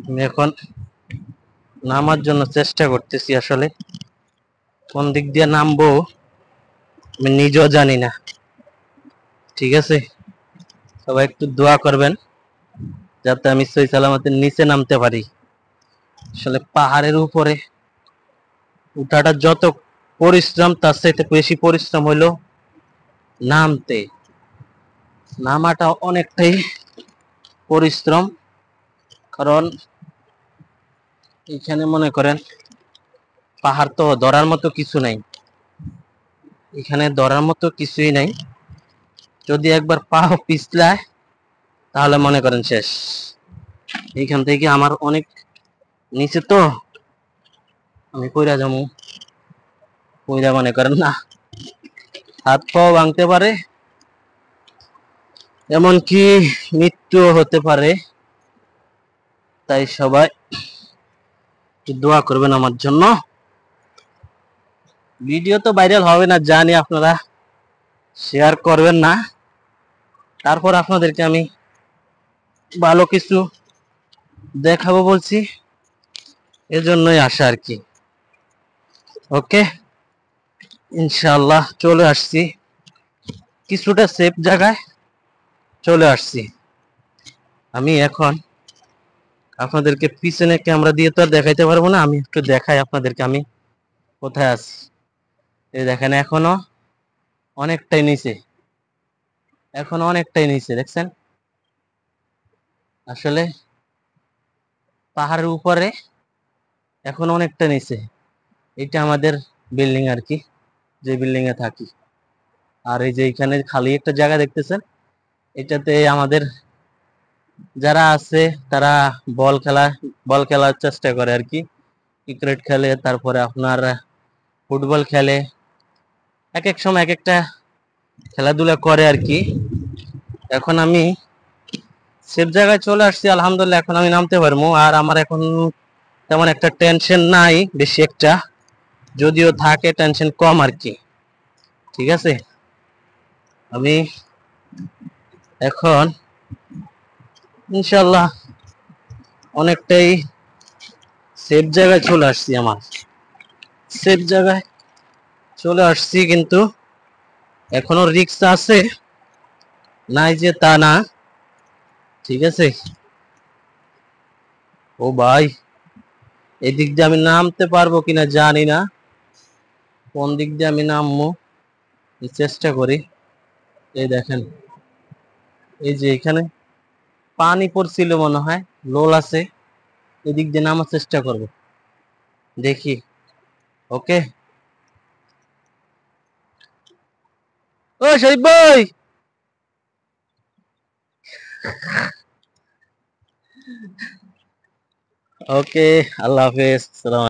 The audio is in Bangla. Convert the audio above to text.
আমি এখন নামার জন্য চেষ্টা করতেছি, আসলে কোন দিক দিয়ে নামবো আমি নিজেও জানি না। ঠিক আছে, সবাই একটু দোয়া করবেন যাতে আমি সহি সালামতের নিচে নামতে পারি। আসলে পাহাড়ের উপরে উঠাটা যত পরিশ্রম, তার চাইতে বেশি পরিশ্রম হইলো নামতে। নামাটা অনেকটাই পরিশ্রম, কারণ এখানে মনে করেন পাহাড় তো ধরার মতো কিছু নাই, এখানে ধরার মতো কিছুই নাই। যদি একবার পা পিছলায় তাহলে মনে করেন শেষ। এইখান থেকে আমার অনেক নিচে, তো আমি কইরা যাবো, কইরা মনে করেন না হাত পাও ভাঙতে পারে, এমনকি মৃত্যু হতে পারে। তাই সবাই দোয়া করবেন আমার জন্য। ভিডিও তো ভাইরাল হবে না জানি, আপনারা শেয়ার করবেন না, তারপর আপনাদেরকে আমি ভালো কিছু দেখাবো বলছি, এজন্যই আসা আর কি। ওকে, ইনশাআল্লাহ চলে আসছি, কিছুটা সেফ জায়গায় চলে আসছি। আমি এখন আপনাদেরকে পিছনে ক্যামেরা দিয়ে তো আর দেখাইতে পারবো না, আমি একটু দেখাই আপনাদেরকে আমি কোথায় আছি। এই দেখেন এখনো অনেকটাই নিচে, এখনো অনেকটাই নিচে, দেখছেন? আসলে পাহাড়ের উপরে এখন অনেকটা নিচে। এটা আমাদের বিল্ডিং আর কি, যে বিল্ডিং এ থাকি। আর এই যে এখানে খালি একটা জায়গা দেখতেছেন, এটাতে আমাদের যারা আছে তারা বল খেলা বল খেলার চেষ্টা করে আর কি, ক্রিকেট খেলে, তারপরে আপনার ফুটবল খেলে, এক এক সময় এক একটা খেলাধুলা করে আর কি। এখন আমি সেফ জায়গায় চলে আসছি আলহামদুলিল্লাহ, এখন আমি নামতে পারবো। আর আমার এখন তেমন একটা টেনশন নাই বেশি একটা, যদিও থাকে টেনশন কম আর কি। ঠিক আছে, আমি এখন ইনশাল্লাহ অনেকটাই সেফ জায়গায় চলে আসছি, আমার সেফ জায়গায় চলে আসছি, কিন্তু এখনো রিস্ক আছে, নাই যে তা না। ঠিক আছে, ও ভাই, এদিক দিয়ে আমি নামতে পারবো কিনা জানি না, কোন দিক দিয়ে আমি নামবো চেষ্টা করি। এই দেখেন, এই যে এখানে পানি পড়ছিল মনে হয়, লোল আছে, এদিক দিয়ে নামার চেষ্টা করব, দেখি। ওকে, ও শরীফ ভাই, ওকে, আল্লাহ হাফেজ, সালাম।